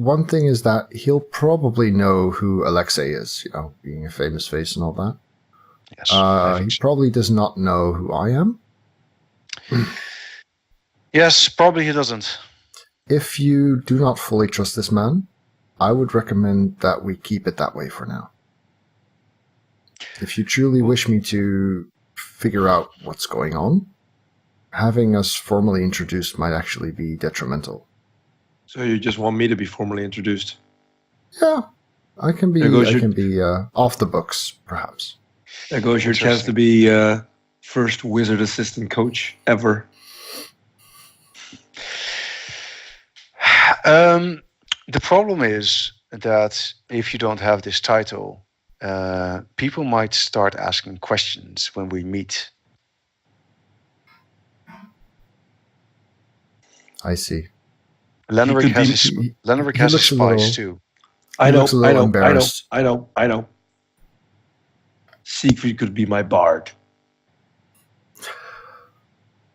one thing is that he'll probably know who Alexei is, being a famous face and all that. Yes. He probably does not know who I am. Yes, probably he doesn't. If you do not fully trust this man, I would recommend that we keep it that way for now. If you truly wish me to figure out what's going on, having us formally introduced might actually be detrimental. So you just want me to be formally introduced? Yeah, I can be off the books, perhaps. There goes your chance to be first wizard assistant coach ever. The problem is that if you don't have this title, people might start asking questions when we meet. I see. Lenric has his spies too. I know. Siegfried could be my bard.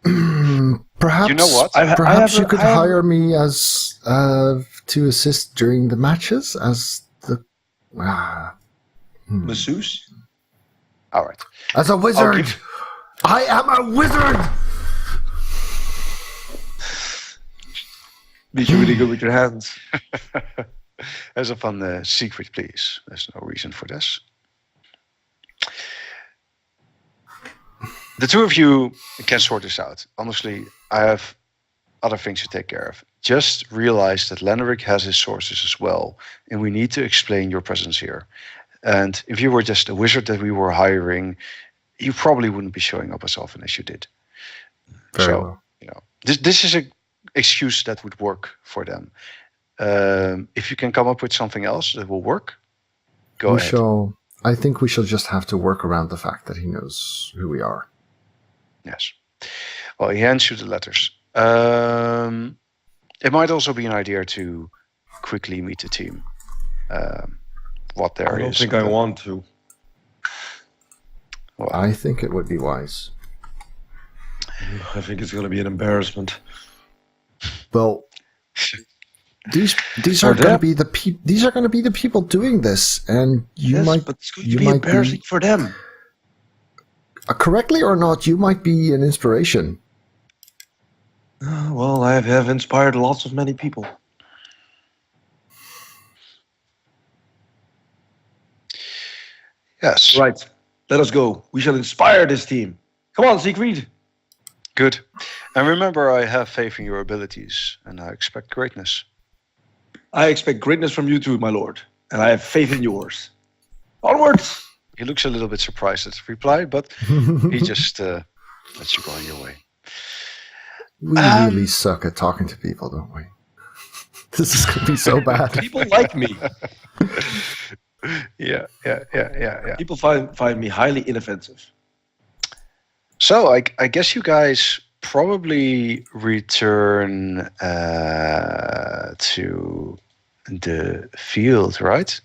Perhaps, you know what? Perhaps you could hire me as to assist during the matches as the masseuse. All right. As a wizard, I am a wizard. Be really good with your hands. As a fun secret, please. There's no reason for this. The two of you can sort this out. Honestly, I have other things to take care of. Just realize that Lenric has his sources as well, and we need to explain your presence here. And if you were just a wizard that we were hiring, you probably wouldn't be showing up as often as you did. Very well. This is an excuse that would work for them. If you can come up with something else that will work, go ahead. I think we shall just have to work around the fact that he knows who we are. Yes. Well, he hands you the letters. It might also be an idea to quickly meet the team. What there is. I don't think I want to. Well, I think it would be wise. I think it's going to be an embarrassment. Well, these are going to be the people doing this, and but it's going to be embarrassing for them. Correctly or not, you might be an inspiration. Well, I have inspired lots of many people. Yes. Right. Let us go. We shall inspire this team. Come on, Siegfried. Good. And remember, I have faith in your abilities, and I expect greatness. I expect greatness from you too, my lord. And I have faith in yours. Onwards! He looks a little bit surprised at the reply, but he just lets you go on your way. We really suck at talking to people, don't we? This is going to be so bad. People like me. Yeah. People find me highly inoffensive. So I guess you guys probably return to the field, right?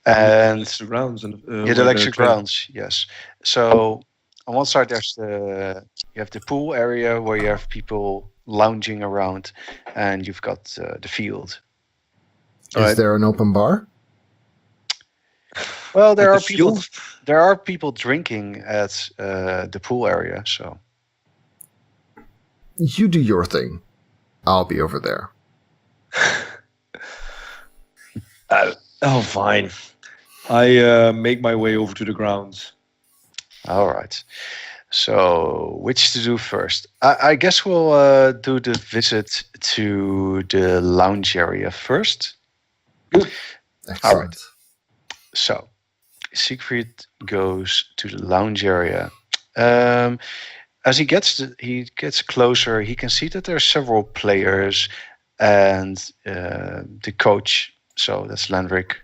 And the grounds and the electric grounds, yes. So on one side there's you have the pool area where you have people lounging around, and you've got the field. Is there an open bar? Well, there are people drinking at the pool area. So you do your thing. I'll be over there. Fine. I make my way over to the grounds. All right. So, which to do first? I guess we'll do the visit to the lounge area first. Good. Excellent. All right. So, Siegfried goes to the lounge area. As he gets closer, he can see that there are several players and the coach. So that's Lenric,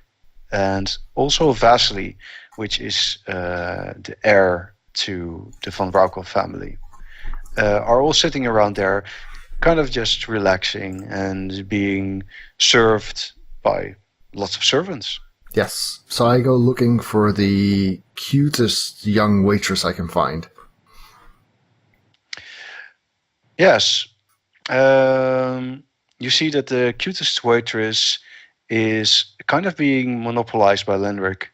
and also Vasily, which is the heir to the Van Braukel family, are all sitting around there, kind of just relaxing and being served by lots of servants. Yes. So I go looking for the cutest young waitress I can find. Yes. you see that the cutest waitress is kind of being monopolized by Lenric.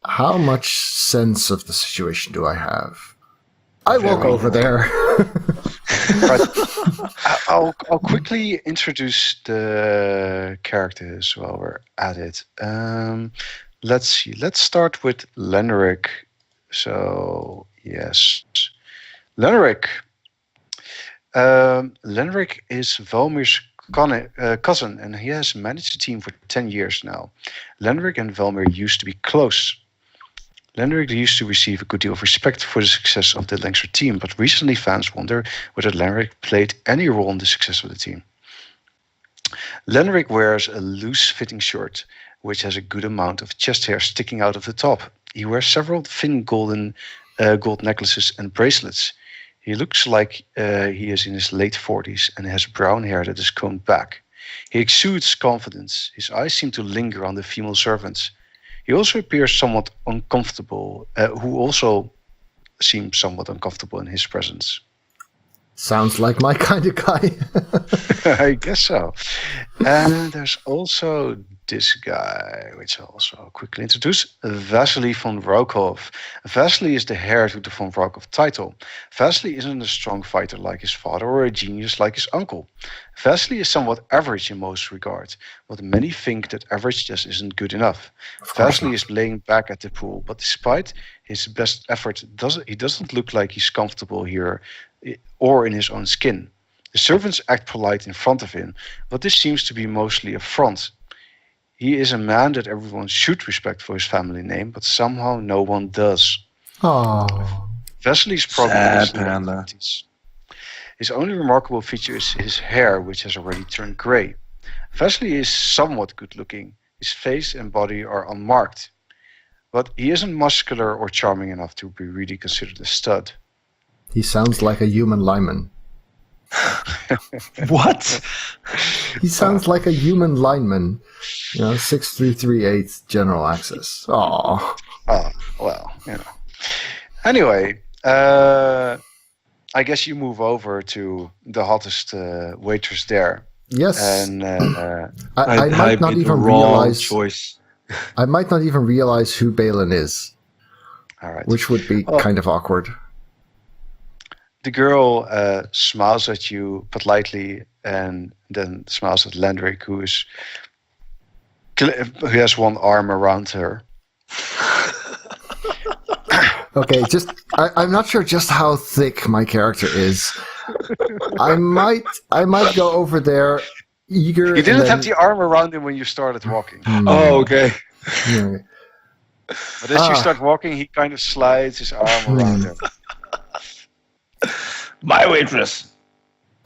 How much sense of the situation do I have? I walk Very over there. Right. I'll quickly introduce the characters while we're at it. Let's see. Let's start with Lenric. So, yes. Lenric. Lenric is Velmir's cousin, and he has managed the team for 10 years now. Lenric and Velmir used to be close. Lenric used to receive a good deal of respect for the success of the Lenkster team, but recently fans wonder whether Lenric played any role in the success of the team. Lenric wears a loose-fitting shirt, which has a good amount of chest hair sticking out of the top. He wears several thin gold necklaces and bracelets. He looks like he is in his late 40s and has brown hair that is combed back. He exudes confidence. His eyes seem to linger on the female servants. He also appears somewhat uncomfortable, who also seems somewhat uncomfortable in his presence. Sounds like my kind of guy. I guess so. And there's also this guy, which I'll also quickly introduce, Vasily von Rokov. Vasily is the heir to the von Rokov title. Vasily isn't a strong fighter like his father or a genius like his uncle. Vasily is somewhat average in most regards, but many think that average just isn't good enough. Vasily is laying back at the pool, but despite his best effort, he doesn't look like he's comfortable here or in his own skin. The servants act polite in front of him, but this seems to be mostly a front. He is a man that everyone should respect for his family name, but somehow no one does. Oh, Vasily's probably Sad panda. His only remarkable feature is his hair, which has already turned grey. Vasily is somewhat good-looking. His face and body are unmarked, but he isn't muscular or charming enough to be really considered a stud. he sounds like a human lineman. What? He sounds like a human lineman. 6338 general access. Oh, Well, Anyway, I guess you move over to the hottest waitress there. yes. And I might not made the even wrong realize. choice. I might not even realize who Balin is, all right. which would be kind of awkward. The girl smiles at you politely and then smiles at Lenric, who has one arm around her. Okay, I'm not sure just how thick my character is. I might go over there eager. You didn't have the arm around him when you started walking. Oh, okay. Yeah. But as you start walking, he kind of slides his arm around her. My waitress.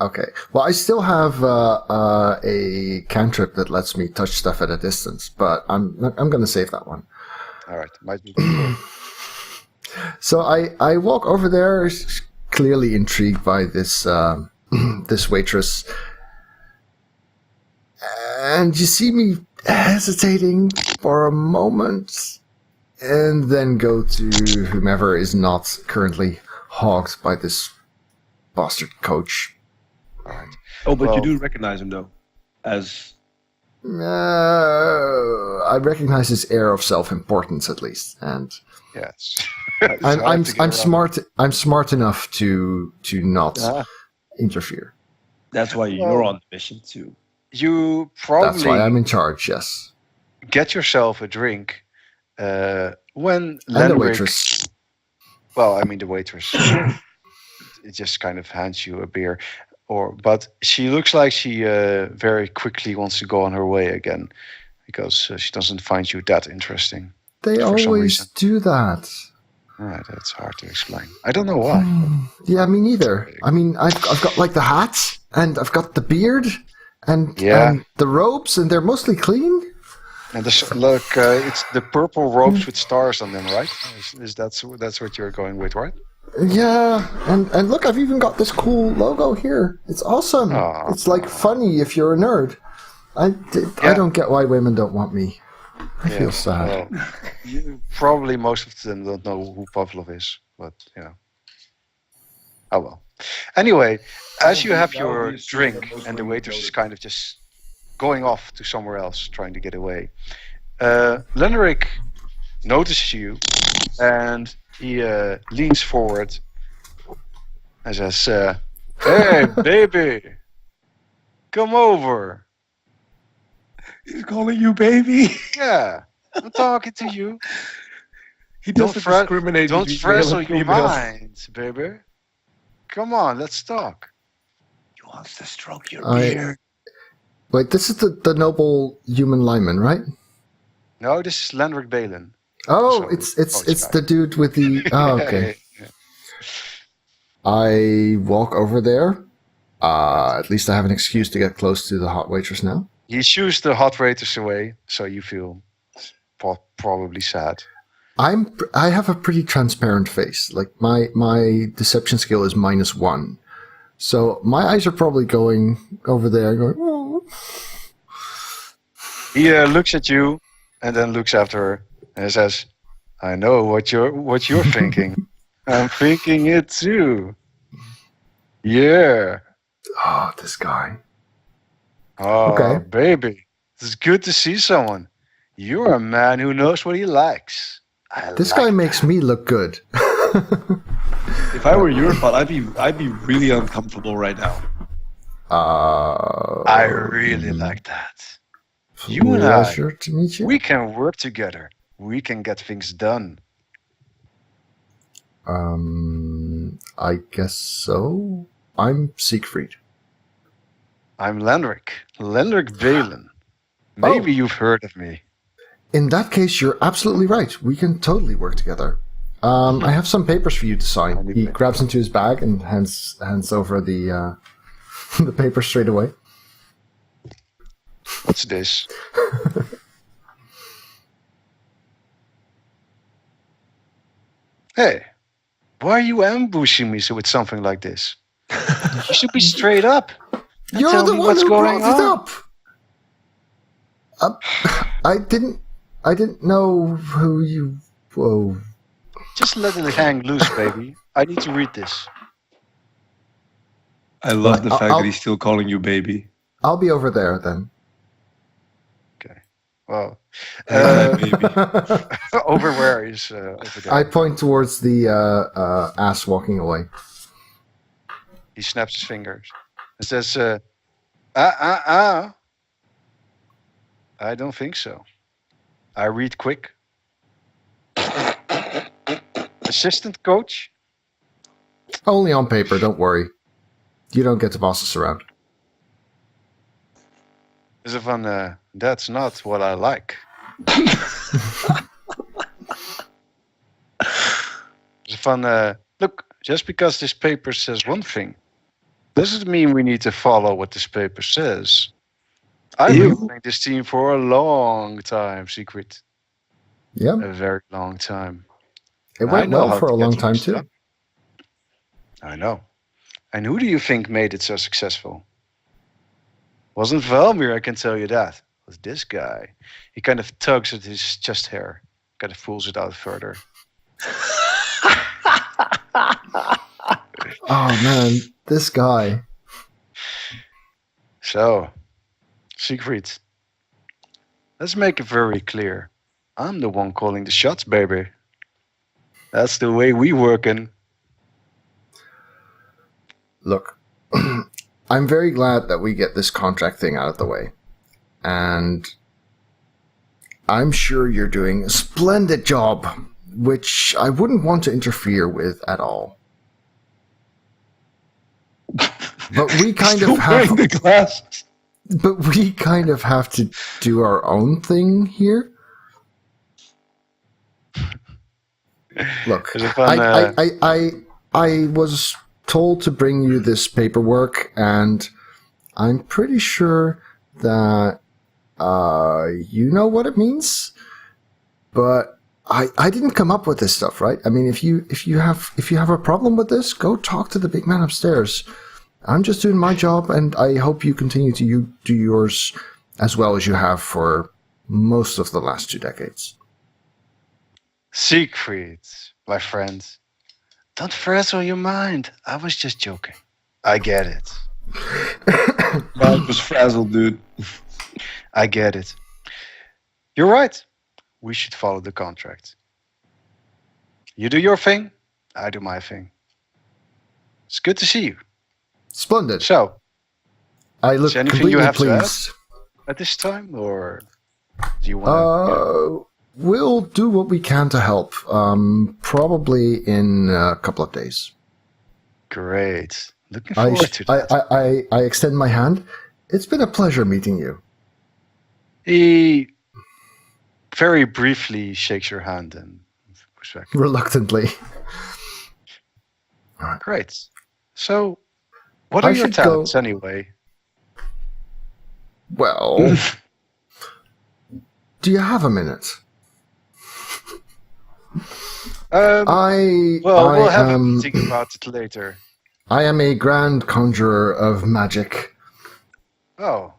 Okay. Well, I still have a cantrip that lets me touch stuff at a distance, but I'm going to save that one. All right, might be. So I walk over there, clearly intrigued by this this waitress, and you see me hesitating for a moment, and then go to whomever is not currently hogged by this bastard coach. All right. Oh, but Well- you do recognize him though, as I recognize his air of self-importance at least, and Yes. I'm smart. I'm smart enough to not interfere. that's why you're on the mission too. You That's why probably I'm in charge. Yes, get yourself a drink when and the Lenric. waitress. Well, I mean the waitress. It just kind of hands you a beer, but she looks like she very quickly wants to go on her way again because she doesn't find you that interesting. They for some always reason. do that. All right, that's hard to explain. I don't know why. Yeah, me neither. I mean, I've got like the hats, and I've got the beard, and the robes, and they're mostly clean. And look, it's the purple robes with stars on them, right? Is that's what you're going with, right? Yeah, and look, I've even got this cool logo here. It's awesome. Aw. It's like funny if you're a nerd. I don't get why women don't want me. I feel sad. Well, probably most of them don't know who Pavlov is, but Oh well. Anyway, as you That have would your be a street drink that most and the women waiter's go just to. kind of just going off to somewhere else, trying to get away, Lenric notices you and he leans forward and says, "Hey, baby, come over. He's calling you baby. Yeah, I'm talking to you. He doesn't discriminate Don't between male frazzle and your female. mind, baby. Come on, let's talk." He wants to stroke your I- beard. Wait, this is the noble human lineman, right? No, this is Lenric Balin. Oh, So, it's guy. the dude with the. Oh, Yeah, okay. yeah. I walk over there. At least I have an excuse to get close to the hot waitress now. He shoos the hot waiters away, so you feel probably sad. I have a pretty transparent face. Like my deception skill is -1, so my eyes are probably going over there, going. Oh. He looks at you and then looks after her and says, "I know what you're thinking. I'm thinking it too. Yeah. Oh, this guy. Oh, Okay. baby, it's good to see someone. You're a man who knows what he likes. This guy makes me look good. If I were your spot, I'd be really uncomfortable right now. I really like that. You and I, Pleasure to meet you. we can work together. We can get things done. I guess so. I'm Siegfried. I'm Lenric Balin. Maybe you've heard of me. In that case, you're absolutely right. We can totally work together. I have some papers for you to sign. He grabs into his bag and hands over the the paper straight away. What's this? Hey, why are you ambushing me with something like this? You should be straight up. and You're tell the me one what's who going brought it on. up. I didn't know who you. Whoa. Just let it hang loose, baby. I need to read this. I love the fact I'll- that he's still calling you baby. I'll be over there then. Well, Baby. over where is over there? I point towards the ass walking away. He snaps his fingers and says, I don't think so. I read quick. Assistant coach? Only on paper, don't worry. You don't get to boss us around. Is it van, that's not what I like. Is it van, look, just because this paper says one thing, doesn't mean we need to follow what this paper says. I've been playing this team for a long time, Secret. Yeah, A very long time. it I went know well how for to a get long things time too. done. I know. And who do you think made it so successful? Wasn't Valmir, I can tell you that. It was this guy. He kind of tugs at his chest hair, kind of pulls it out further. Oh man, this guy. So, Siegfried, let's make it very clear. I'm the one calling the shots, baby. That's the way we working. Look, I'm very glad that we get this contract thing out of the way. And I'm sure you're doing a splendid job, which I wouldn't want to interfere with at all. But we kind Still of wearing have the glasses. But we kind of have to do our own thing here. Look, Is it fun, I was told to bring you this paperwork, and I'm pretty sure that you know what it means. But I didn't come up with this stuff, right? I mean, if you have a problem with this, go talk to the big man upstairs. I'm just doing my job, and I hope you continue to do yours as well as you have for most of the last 2 decades. Siegfried, my friend, Don't frazzle your mind. I was just joking. I get it. Mine was frazzled, dude. I get it. You're right. We should follow the contract. You do your thing. I do my thing. It's good to see you. Splendid. So, I look is there anything you completely have to add? pleased. At this time, or do you want to? We'll do what we can to help. Probably in a couple of days. Great. Looking I, forward to that. I extend my hand. It's been a pleasure meeting you. He very briefly shakes your hand and respect. Reluctantly. Great. So, what are your should go- talents anyway? Well, do you have a minute? We'll have a meeting about it later. I am a grand conjurer of magic. Oh,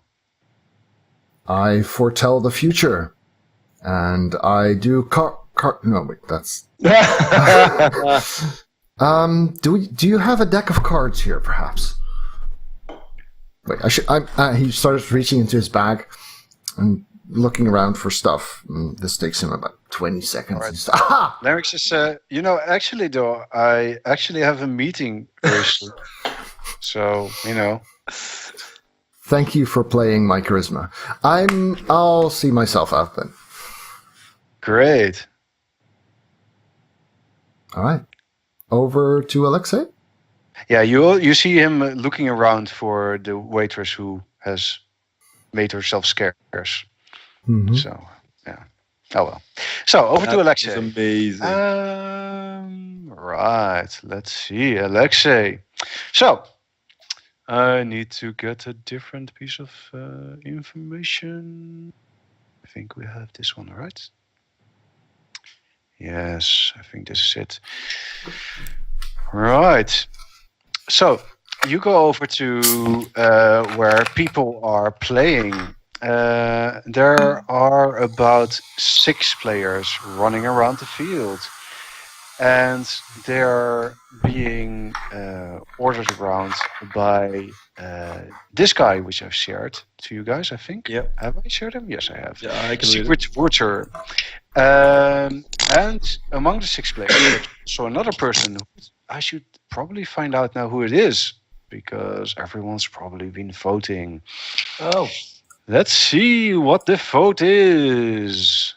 I foretell the future, and I do no, wait, that's. Do you have a deck of cards here, perhaps? Wait, he started reaching into his bag and looking around for stuff. This takes him about 20 seconds. Right. He's, aha! Larry says, actually, though, I actually have a meeting very soon. So, Thank you for playing my charisma. I'll see myself out then. Great. All right. Over to Alexei. Yeah, you see him looking around for the waitress who has made herself scarce. Mm-hmm. So, yeah. Oh, well. So, over to Alexei. That's amazing. Right. Let's see. Alexei. So, I need to get a different piece of information. I think we have this one, right? Yes, I think this is it. Right. So, you go over to where people are playing. There are about 6 players running around the field. And they're being ordered around by this guy, which I've shared to you guys, I think. Yep. Have I shared him? Yes, I have. Yeah, I can read it. Secret Water. And among the 6 players, there's also another person who I should probably find out now who it is, because everyone's probably been voting. Oh. Let's see what the vote is.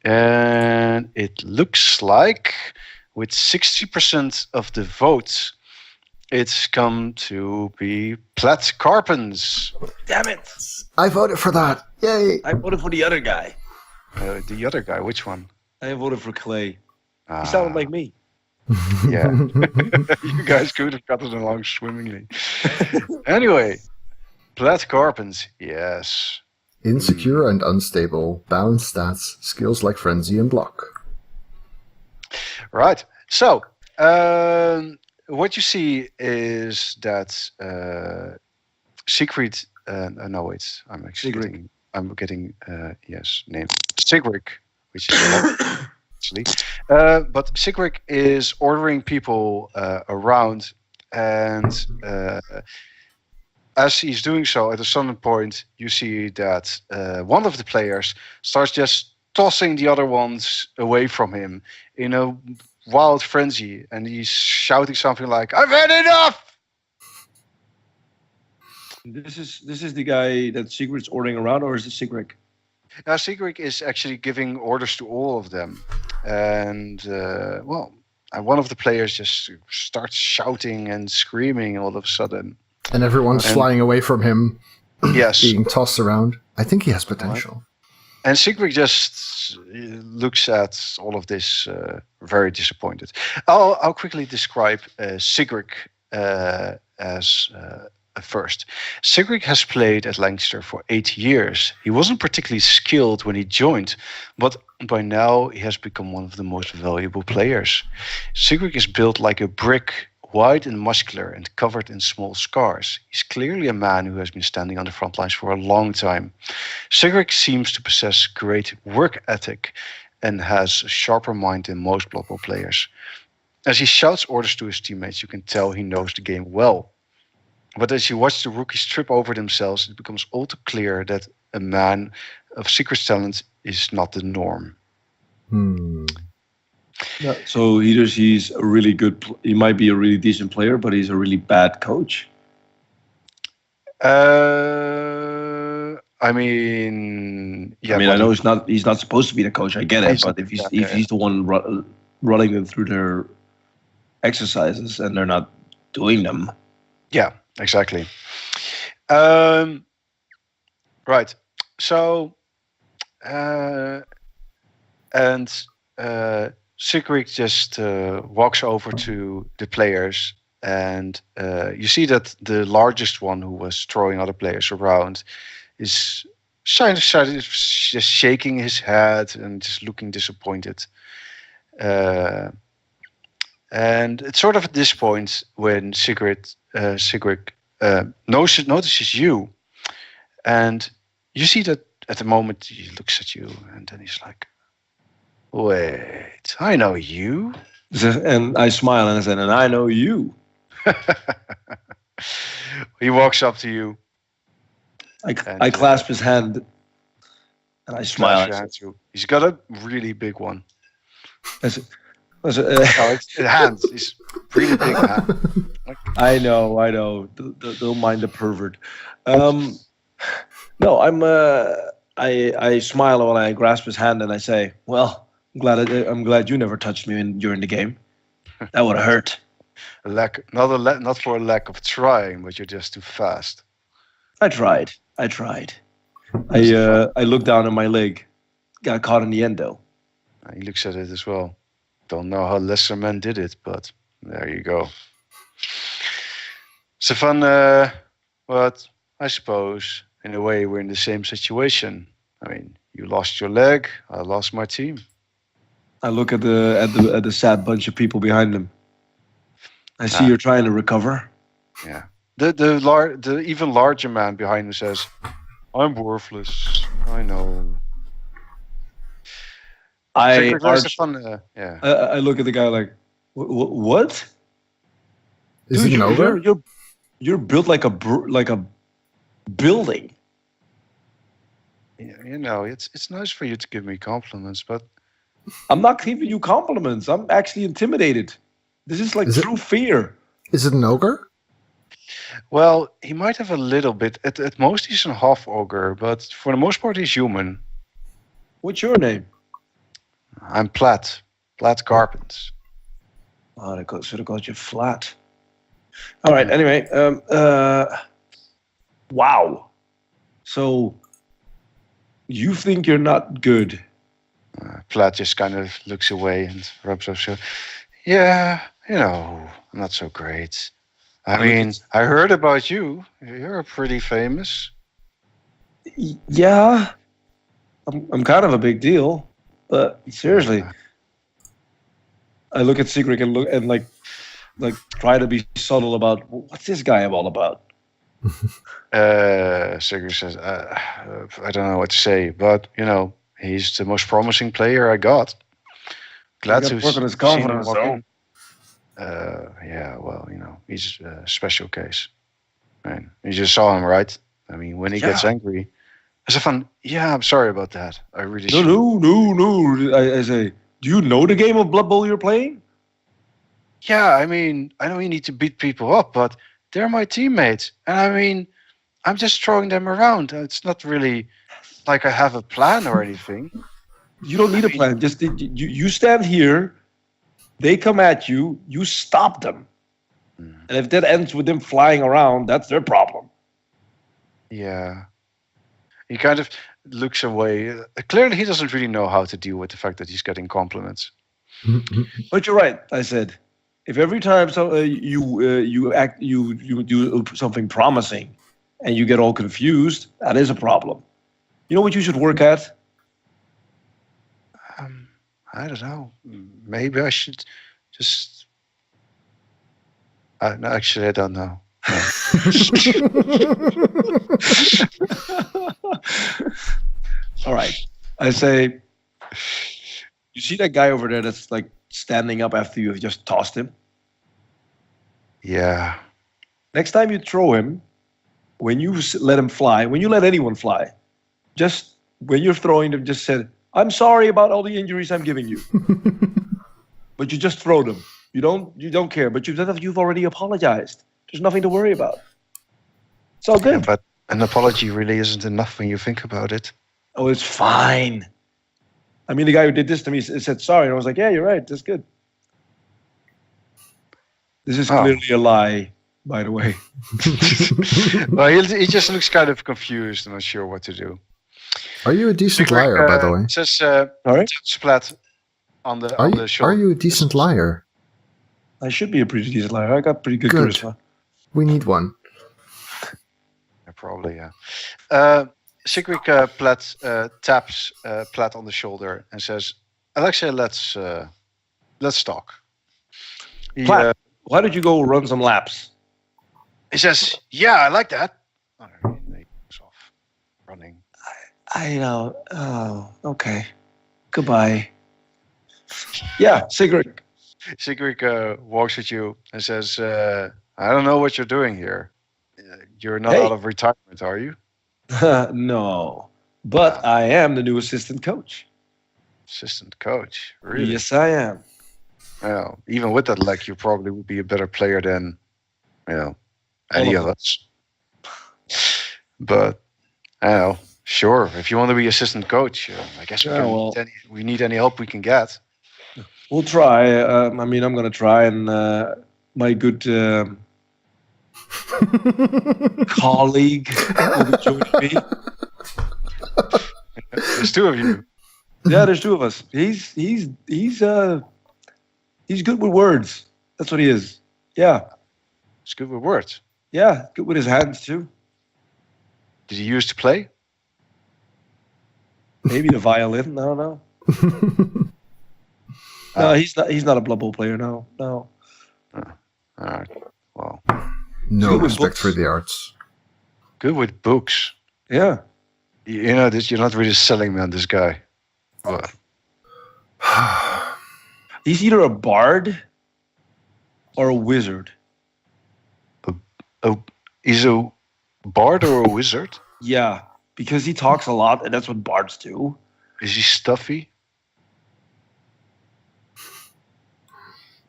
And it looks like with 60% of the votes, it's come to be Platt Carpens. Damn it. I voted for that. Yay. I voted for the other guy. The other guy, which one? I voted for Clay. He sounded like me. Yeah. You guys could have gotten along swimmingly. Anyway, Platt Carpens, yes. Insecure and unstable, balanced stats, skills like frenzy and block. Right. So, what you see is that Siegfried. No, wait. I'm actually getting yes, name Sigrid, which is actually. But Sigrid is ordering people around, and as he's doing so, at a certain point, you see that one of the players starts just tossing the other ones away from him in a wild frenzy, and he's shouting something like, "I've had enough!" This is the guy that Sigrid's ordering around, or is it Sigrid? Now, Sigrid is actually giving orders to all of them, and one of the players just starts shouting and screaming all of a sudden. And everyone's flying away from him. Yes. Being tossed around. I think he has potential. And Sigrid just looks at all of this very disappointed. I'll quickly describe Sigrid as first. Sigrid has played at Lenkster for 8 years. He wasn't particularly skilled when he joined, but by now he has become one of the most valuable players. Sigrid is built like a brick, wide and muscular and covered in small scars. He's clearly a man who has been standing on the front lines for a long time. Sigrid seems to possess great work ethic and has a sharper mind than most Blood Bowl players. As he shouts orders to his teammates, you can tell he knows the game well. But as you watch the rookies trip over themselves, it becomes all too clear that a man of secret talent is not the norm. Yeah, so he's a really good. He might be a really decent player, but he's a really bad coach. I mean, yeah. I know he's not supposed to be the coach. I get it, but if he's the one running them through their exercises and they're not doing them. Yeah, exactly. Right. So, Sigrid just walks over to the players, and you see that the largest one, who was throwing other players around, is just shaking his head and just looking disappointed. And it's sort of at this point when Sigrid notices you, and you see that at the moment he looks at you, and then he's like, "Wait, I know you." And I smile and I said, "And I know you." He walks up to you. I clasp his hand, and I smile. He's got a really big one. It's hands. He's really big hand. I know. Don't mind the pervert. No, I smile when I grasp his hand and I say, "Well, I'm glad you never touched me during the game. That would have hurt." Not for a lack of trying, but you're just too fast. I tried. I looked down at my leg, got caught in the endo. He looks at it as well. Don't know how lesser men did it, but there you go. Stefan, but I suppose in a way we're in the same situation. I mean, you lost your leg, I lost my team. I look at the sad bunch of people behind him. I see you're trying to recover. Yeah. The even larger man behind him says, "I'm worthless. I know." I look at the guy like, "What? Is Dude, he an ogre? You're built like a building." Yeah, you know, it's nice for you to give me compliments, but I'm not giving you compliments. I'm actually intimidated. This is like true fear. Is it an ogre? Well, he might have a little bit. At most, he's a half ogre, but for the most part, he's human. What's your name? I'm Platt Carpens. Oh, I should have called you Flat. All right. Anyway, wow. So you think you're not good? Platt just kind of looks away and rubs up. So, yeah, you know, I'm not so great. I mean, I heard about you. You're pretty famous. Yeah, I'm kind of a big deal, but seriously, I look at Sigrid and like try to be subtle about what's this guy all about. Sigrid says, "I don't know what to say, but you know, he's the most promising player I got. Glad to work on his confidence, though." Yeah, well, you know, he's a special case. Right? You just saw him, right? I mean, when he gets angry. I said, yeah, I'm sorry about that. I really No. I say, do you know the game of Blood Bowl you're playing? Yeah, I mean, I know you need to beat people up, but they're my teammates. And I mean, I'm just throwing them around. It's not really like I have a plan or anything. You don't need a plan. Just you stand here. They come at you, you stop them. And if that ends with them flying around, that's their problem. Yeah. He kind of looks away. Clearly, he doesn't really know how to deal with the fact that he's getting compliments. But you're right, I said. If every time you do something promising and you get all confused, that is a problem. You know what you should work at? I don't know. Maybe I should just. No, actually, I don't know. No. All right. I say, You see that guy over there that's like standing up after you've just tossed him? Yeah. Next time you throw him, when you let him fly, when you let anyone fly, just when you're throwing them, just said, "I'm sorry about all the injuries I'm giving you." But you just throw them. You don't care. But you've already apologized. There's nothing to worry about. It's all Yeah, good. but an apology really isn't enough when you think about it. Oh, it's fine. I mean, the guy who did this to me said sorry, and I was like, "Yeah, you're right. That's good." This is clearly a lie, by the way. Well, he just looks kind of confused and not sure what to do. Are you a decent liar, by the way? It says Sorry? splat on the shoulder. Are you a decent liar? I should be a pretty decent liar. I got pretty good Good. charisma. We need one. Yeah, probably, yeah. Sigrid Platt taps Platt on the shoulder and says, "Alexia, let's talk." Platt, why don't you go run some laps? He says, "Yeah, I like that." Oh, he goes off running. I know. Oh, okay. Goodbye. Yeah, Sigrid. Sigrid walks at you and says, "I don't know what you're doing here. You're not Hey. out of retirement, are you?" No, but I am the new assistant coach. Assistant coach, really? Yes, I am. Well, even with that leg, you probably would be a better player than, any All of of us. But, sure. If you want to be assistant coach, I guess we need any help we can get. We'll try. I mean, I'm going to try, and my good colleague will be joining me. There's two of you. Yeah, there's two of us. He's good with words. That's what he is. Yeah, It's good with words. yeah, good with his hands too. Did you used to play? Maybe the violin. I don't know. No, he's not a Blood Bowl player. No. All right. Well, No Good with respect books. for the arts. good with books. Yeah. You're not really selling me on this guy. Well, He's either a bard or a wizard. he's a bard or a wizard? Yeah, because he talks a lot, and that's what bards do. Is he stuffy?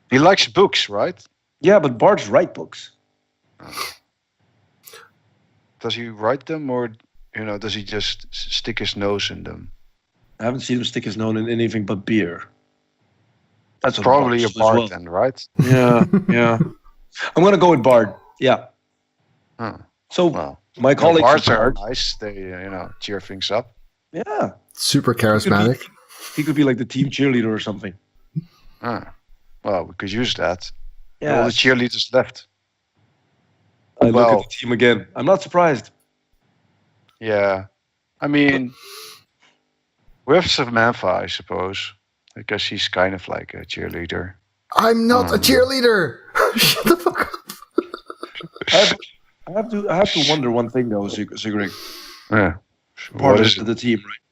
He likes books, right? Yeah, but bards write books. Does he write them, or does he just stick his nose in them? I haven't seen him stick his nose in anything but beer. That's what Probably a bards do as bard well. then, right? Yeah, yeah. I'm gonna go with bard. Yeah. Huh. So Well, my colleagues bards are are bard. nice. They cheer things up. Yeah, Super charismatic. he could be like the team cheerleader or something. Well, we could use that. Yeah. All the cheerleaders left. I look well- at the team again. I'm not surprised. Yeah, I mean, we have Samantha, I suppose, because she's kind of like a cheerleader. I'm not a cheerleader. Shut the fuck up. I have to wonder one thing though, Sigrid. Yeah. Part What of is it? the team, right?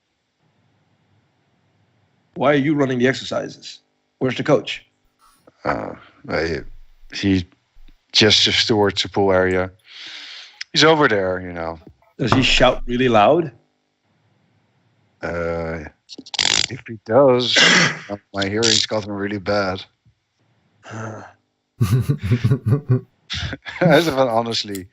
Why are you running the exercises? Where's the coach? He gestures towards the pool area. He's over there, Does he shout really loud? If he does, my hearing's gotten really bad. As if honestly,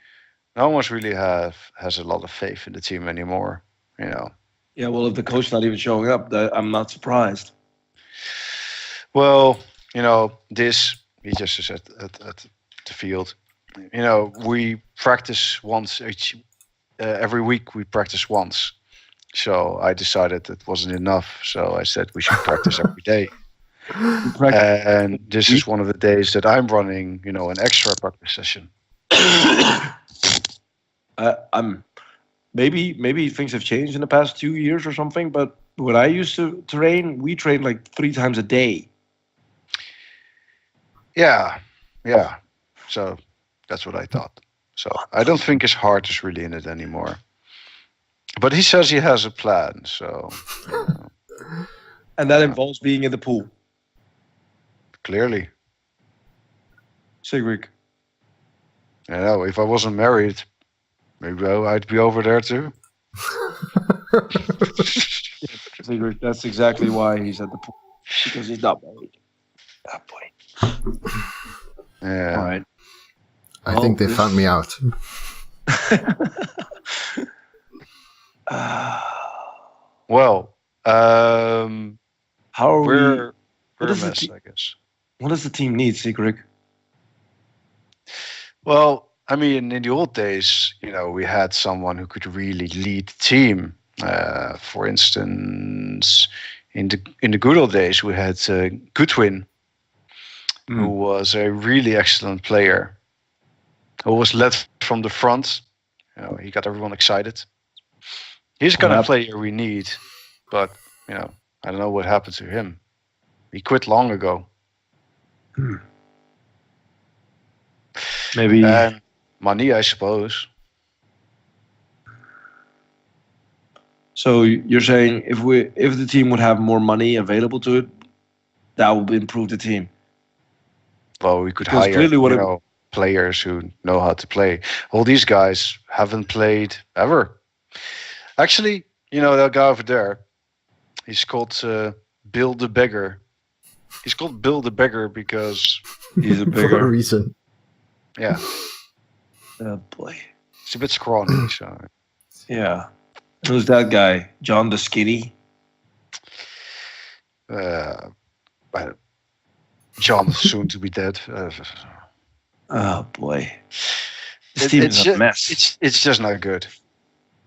no one really has a lot of faith in the team anymore. Yeah, well, if the coach's not even showing up, I'm not surprised. Well, he just is at the field. We practice once every week. We practice once. So I decided it wasn't enough. So I said we should practice every day. And this is one of the days that I'm running, an extra practice session. I'm maybe things have changed in the past 2 years or something. But when I used to train, we trained like 3 times a day. Yeah. So that's what I thought. So I don't think his heart is really in it anymore. But he says he has a plan. So And that involves being in the pool. Clearly. Sigrid. You know, if I wasn't married, maybe I'd be over there too. Sigrid, that's exactly why he's at the pool. Because he's not married. Oh, boy. Yeah. All right. I think they found me out. Well, How are we're what a is the mess, te- I guess. What does the team need, Sigrid? Well, I mean, in the old days, you know, we had someone who could really lead the team. For instance, in the good old days, we had Goodwin, who was a really excellent player, who was led from the front. You know, he got everyone excited. He's the kind of player we need, but you know, I don't know what happened to him. He quit long ago. Maybe. And money, I suppose. So you're saying if the team would have more money available to it, that would improve the team. Well, we could Because hire clearly players who know how to play. All these guys haven't played ever. Actually, you know, that guy over there, he's called Bill the Beggar. He's called Bill the Beggar because he's a For a bigger. reason. yeah, Oh boy. he's a bit scrawny. So Yeah. Who's that guy? John the Skinny. but John is soon to be dead. Oh boy. This team is a mess. It's just not good.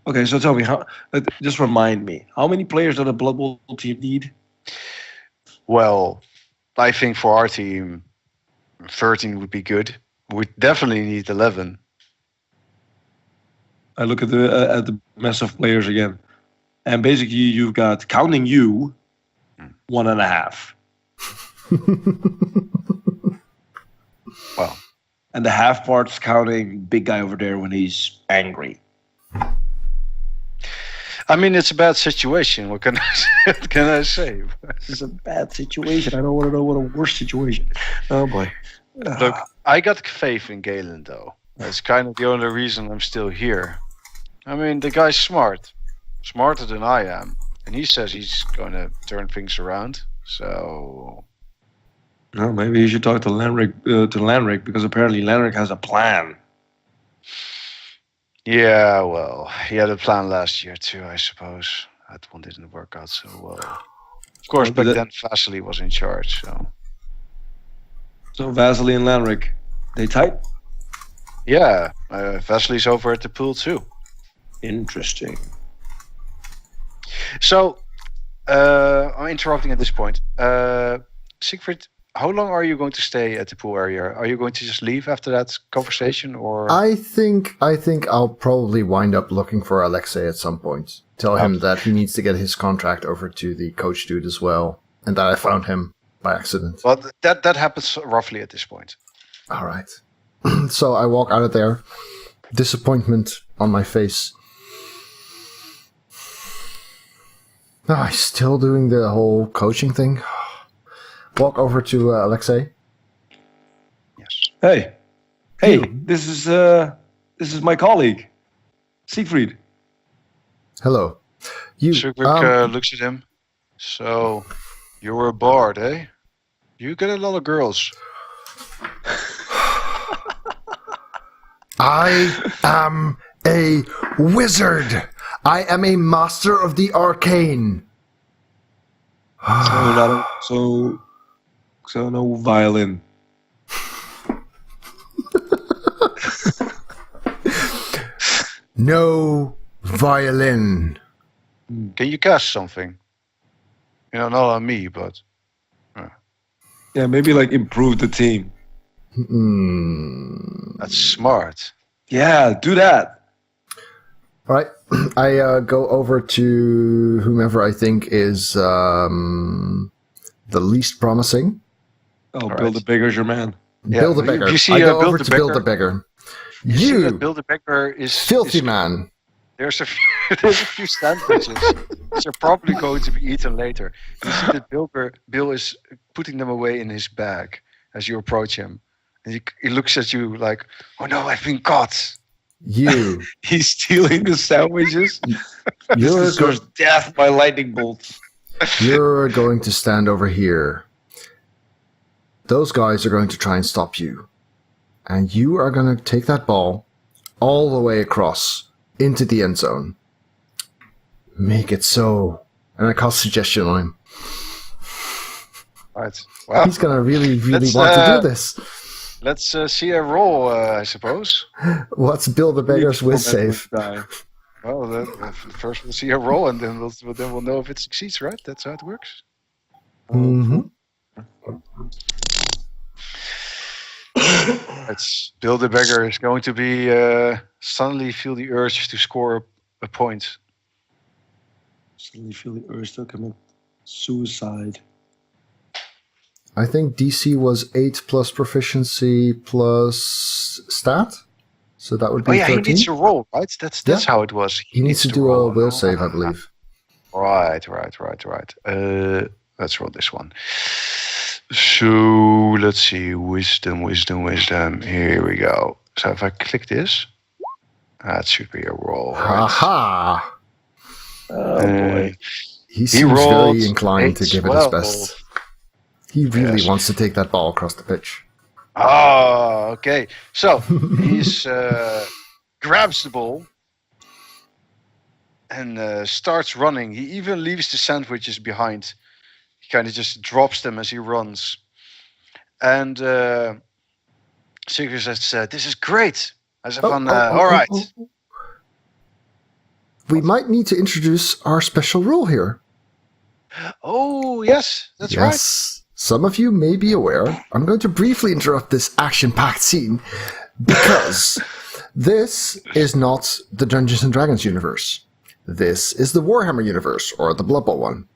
Okay, so tell me just remind me, how many players does a Blood Bowl team need? Well, I think for our team, 13 would be good. We definitely need 11. I look at the mess of players again, and basically you've got, counting you, 1.5. Well, And the half part's counting big guy over there when he's angry. I mean, it's a bad situation. What can I say? It's a bad situation. I don't want to know what a worse situation. Oh boy. Look, I got faith in Galen, though. That's kind of the only reason I'm still here. I mean, the guy's smart. Smarter than I am. And he says he's going to turn things around. So... No, maybe you should talk to Lanrick, because apparently Lanrick has a plan. Yeah, well, he had a plan last year too, I suppose. That one didn't work out so well. Of course, back then Vasily was in charge, so... So Vasily and Lanrick, they tight? Yeah, Vasily's over at the pool too. Interesting. So, I'm interrupting at this point. Siegfried, how long are you going to stay at the pool area? Are you going to just leave after that conversation, or? I think I'll probably wind up looking for Alexei at some point. Tell him that he needs to get his contract over to the coach dude as well, and that I found him by accident. Well, that happens roughly at this point. All right. So I walk out of there, disappointment on my face. Oh, he's still doing the whole coaching thing. Walk over to Alexei. Yes. Hey, this is my colleague, Siegfried. Hello. Siegfried looks at him. So, you were a bard, eh? You get a lot of girls. I am a wizard. I am a master of the arcane. So no violin. No violin. Can you cast something? You know, not on me, but... Yeah, maybe like improve the team. That's smart. Yeah, do that. All right. I go over to whomever I think is the least promising. Oh, Bill the Beggar's your man. Yeah, Bill the Beggar. you see, I go Bill over the to Bill the Beggar? Beggar. You see You that Bill the Beggar is filthy man. there's a few sandwiches which are probably going to be eaten later. You see that Bill is putting them away in his bag as you approach him. And he looks at you like, oh no, I've been caught. You. He's stealing the sandwiches. You're, This deserves death by lightning bolts. you're going to stand over here. Those guys are going to try and stop you. And you are going to take that ball all the way across into the end zone. Make it so. And I cast suggestion on him. Right. Well, He's going to really let's, want to do this. let's see a roll, I suppose. What's Bill the Beggar's whiz save? Well, first we'll see a roll, and then we'll know if it succeeds, right? That's how it works. Mm-hmm. It's Bill the Beggar is going to be suddenly feel the urge to score a point. Suddenly feel the urge to commit suicide. I think DC was 8 plus proficiency plus stat. So that would be Oh yeah, 13. he needs to roll, right? That's how it was. He needs to do a will save, I believe. Right. Let's roll this one. So let's see, wisdom. Here we go. So if I click this, that should be a roll. Right? Ha Oh boy. He seems rolled very inclined to give it his 12. best. He really Yes. wants to take that ball across the pitch. Oh, okay. So he's grabs the ball and starts running. He even leaves the sandwiches behind. He kind of just drops them as he runs. And Sigurd says, "This is great." I said, "All right." We might need to introduce our special rule here. Oh, yes, that's right. Yes. Some of you may be aware, I'm going to briefly interrupt this action-packed scene because this is not the Dungeons & Dragons universe. This is the Warhammer universe, or the Blood Bowl one.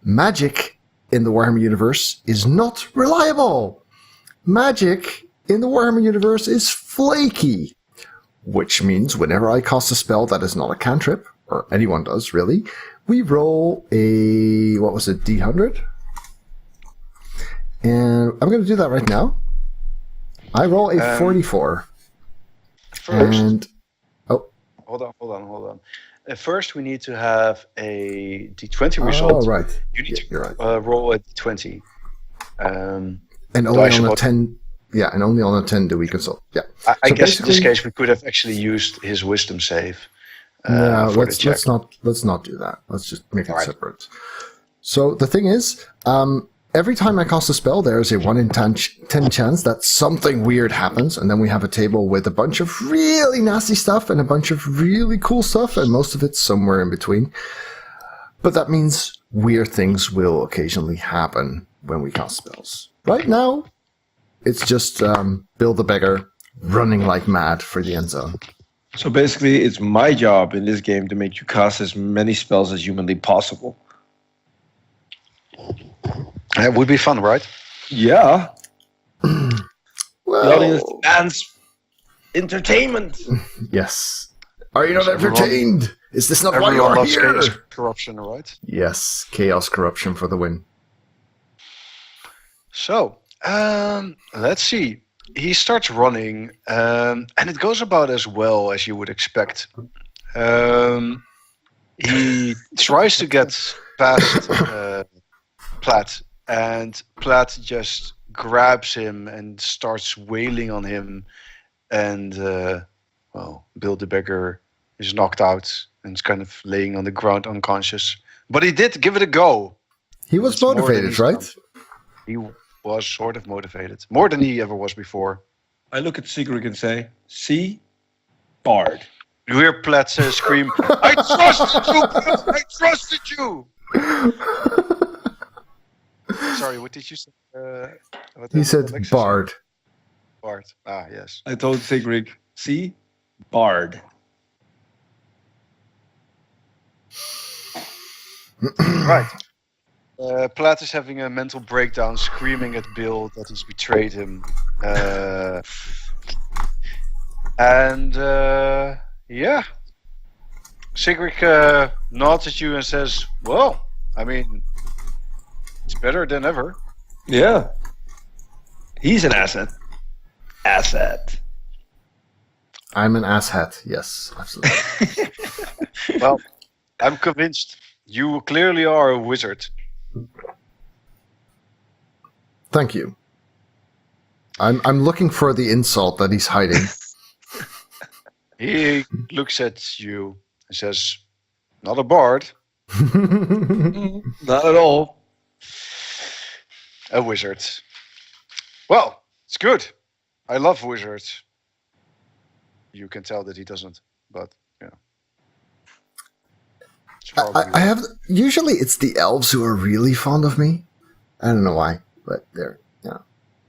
Magic in the Warhammer universe is not reliable. Magic in the Warhammer universe is flaky, which means whenever I cast a spell that is not a cantrip, or anyone does really, we roll a, what was it, D100? And I'm going to do that right now. I roll a 44. First, And, hold on. First, we need to have a D20 result. oh, right. You need You're to right. roll a D20. And only dice on a roll. 10, yeah, and only on a 10 do we consult. Yeah. I So guess in this basically- case we could have actually used his wisdom save. No, for the check. let's not do that. Let's just make it Alright. separate. So the thing is, every time I cast a spell, there is a 1 in 10 chance that something weird happens, and then we have a table with a bunch of really nasty stuff and a bunch of really cool stuff, and most of it's somewhere in between. But that means weird things will occasionally happen when we cast spells. Right now, it's just Bill the Beggar running like mad for the end zone. So basically, it's my job in this game to make you cast as many spells as humanly possible. It would be fun, right? Yeah. Well, The audience demands entertainment. yes. Are you not Everyone- entertained? Is this not why you Everyone are loves here? chaos corruption, right? Yes, chaos corruption for the win. So, let's see. He starts running, and it goes about as well as you would expect. He tries to get past Platt, and Platt just grabs him and starts wailing on him. And, Bill the Beggar is knocked out and is kind of laying on the ground unconscious. But he did give it a go. He was It's more than motivated, he's right? done. He was sort of motivated. More than he ever was before. I look at Sigrid and say, "See, Bard." You hear Platt scream, "I trusted you, Platt! I trusted you!" Sorry, what did you say? He said Bard. Bard. Ah, yes. I told Sigrid, "See, Bard." Right. Platt is having a mental breakdown, screaming at Bill that he's betrayed him. Sigrid nods at you and says, well, I mean, it's better than ever. Yeah. He's an asset. Asset. I'm an asshat. Yes, absolutely. Well, I'm convinced you clearly are a wizard. Thank you. I'm looking for the insult that he's hiding. He looks at you and says, not a bard, Not at all. a wizard. Well, it's good. I love wizards. You can tell that he doesn't, but yeah. It's probably I have usually it's the elves who are really fond of me. I don't know why, but they're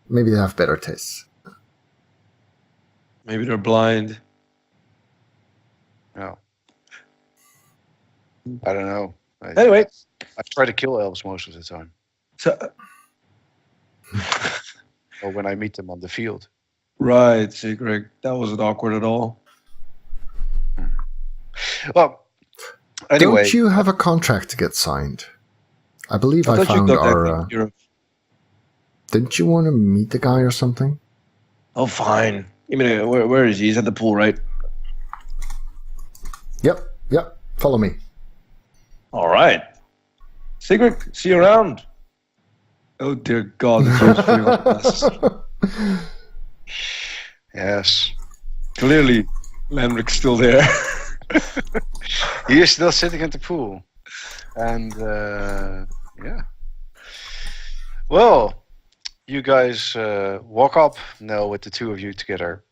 maybe they have better tastes. Maybe they're blind. no. I don't know. Anyway, I try to kill elves most of the time, so or when I meet them on the field. right, Sigrid. That wasn't awkward at all. Well, anyway, Don't you have a contract to get signed? I believe I thought you found got that our. taken care of. Didn't you want to meet the guy or something? Oh, fine. I mean, where is he? He's at the pool, right? Yep. Follow me. All right. Sigrid, see you around. Oh, dear God. It's just putting on glasses. yes, Clearly, Lenric's still there. he is still sitting at the pool, and yeah. Well, you guys walk up now with the two of you together.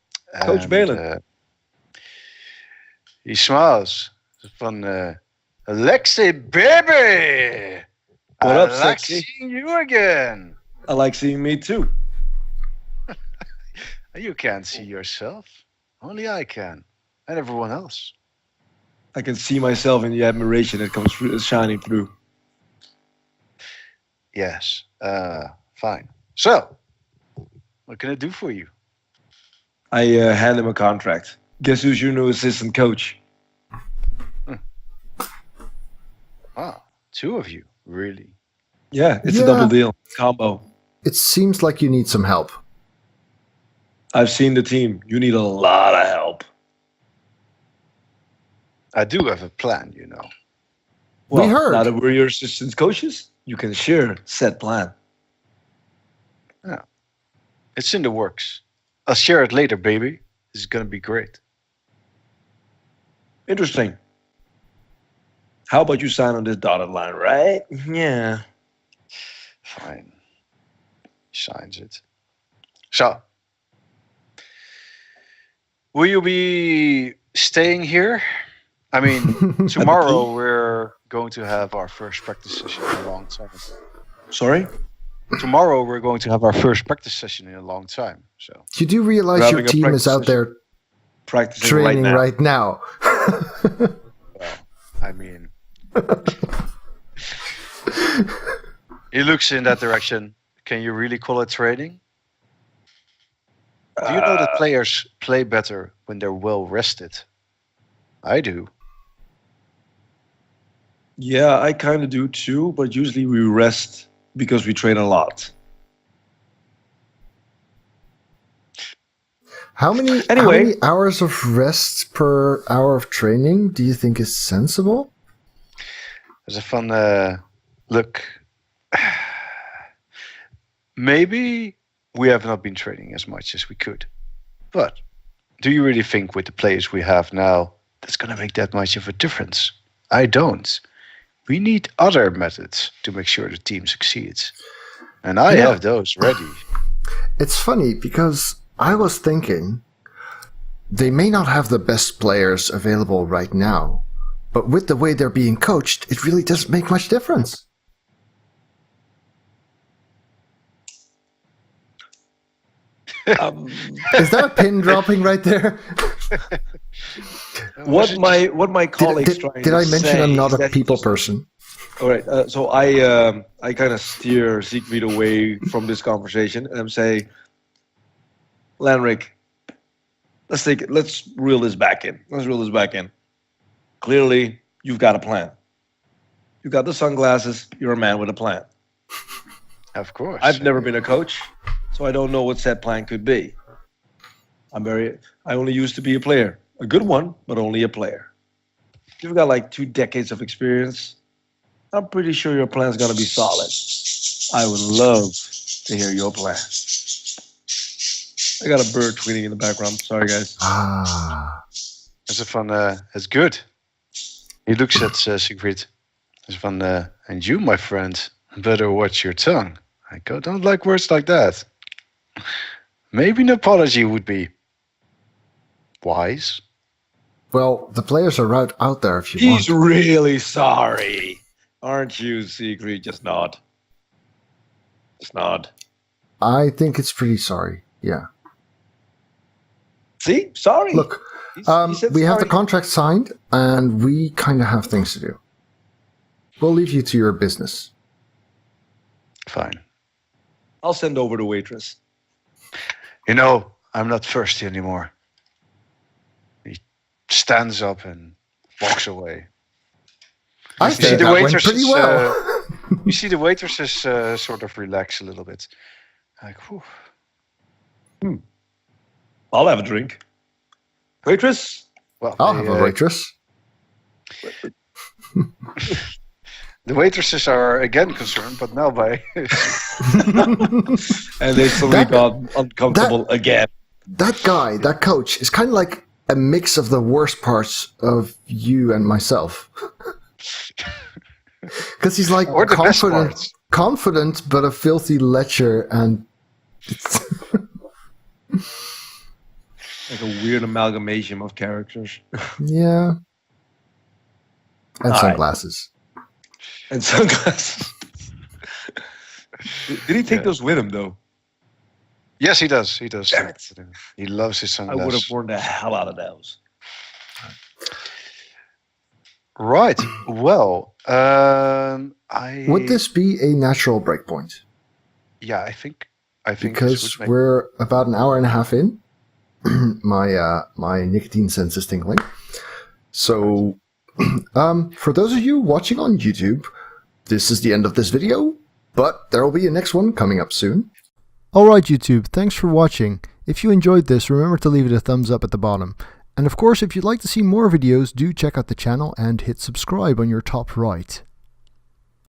Coach and, Balin. He smiles van Alexei, baby! What I up, like sexy? seeing you again. I like seeing me too. You can't see yourself. Only I can. And everyone else. I can see myself in the admiration that comes through, shining through. Yes. Fine. So, what can I do for you? I hand him a contract. Guess who's your new assistant coach? Ah, two of you. Really? Yeah, it's Yeah. a double deal. Combo. It seems like you need some help. I've seen the team. You need a lot of help. I do have a plan, you know. Well, We heard. now that we're your assistant coaches, you can share said plan. It's in the works. I'll share it later, baby. This is going to be great. Interesting. How about you sign on this dotted line, right? Yeah. Fine. He signs it. So, will you be staying here? I mean, tomorrow we're going to have our first practice session in a long time. Sorry? Tomorrow we're going to have our first practice session in a long time. So, You do realize We're your having a team is practice out there Practicing training right now. right now. well, I mean, he looks in that direction. Can you really call it training? Do you know that players play better when they're well rested? I do. Yeah, I kind of do too, but usually we rest because we train a lot. How many hours of rest per hour of training do you think is sensible? There's a fun look. Maybe we have not been training as much as we could. But do you really think with the players we have now, that's going to make that much of a difference? I don't. We need other methods to make sure the team succeeds. And I have those ready. It's funny because I was thinking they may not have the best players available right now, but with the way they're being coached, it really doesn't make much difference. Is that a pin dropping right there? What my colleagues Did I mention I'm not a people person? All right, so I kind of steer Siegfried away from this conversation, and I'm saying, Lanric, let's reel this back in. Let's reel this back in. Clearly, you've got a plan. You've got the sunglasses. You're a man with a plan. Of course. I've never been a coach, so I don't know what said plan could be. I only used to be a player. A good one, but only a player. You've got like 2 decades of experience. I'm pretty sure your plan's going to be solid. I would love to hear your plan. I got a bird tweeting in the background. Sorry, guys. It's a fun. It's good. He looks at Siegfried. It's fun. And you, my friend, better watch your tongue. I don't like words like that. Maybe an apology would be wise. Well, the players are out there if you want. He's really sorry. Aren't you, Siegfried? Just nod. Just nod. I think it's pretty sorry. Yeah. See? Sorry. Look, He we have the sorry. contract signed, and we kind of have things to do. We'll leave you to your business. Fine. I'll send over the waitress. You know, I'm not thirsty anymore. He stands up and walks away. I You see think the that went waitresses, pretty well. You see the waitresses sort of relax a little bit. Like, whew. I'll have a drink. Waitress? Well, I'll they, have a waitress. the waitresses are again concerned, but now by And they suddenly got uncomfortable again. That guy, that coach, is kind of like a mix of the worst parts of you and myself. Because he's like or the best confident, parts. confident, but a filthy lecher, and Like a weird amalgamation of characters. yeah, and All right. sunglasses. And sunglasses. Did he take those with him, though? Yes, he does. He does. Damn it. He loves his I sunglasses. would have worn the hell out of those. Right. Well, Would this be a natural breakpoint? Yeah, I think this Because would make we're about an hour and a half in. my nicotine sense is tingling. So, for those of you watching on YouTube, this is the end of this video, but there will be a next one coming up soon. Alright YouTube, thanks for watching. If you enjoyed this, remember to leave it a thumbs up at the bottom. And of course, if you'd like to see more videos, do check out the channel and hit subscribe on your top right.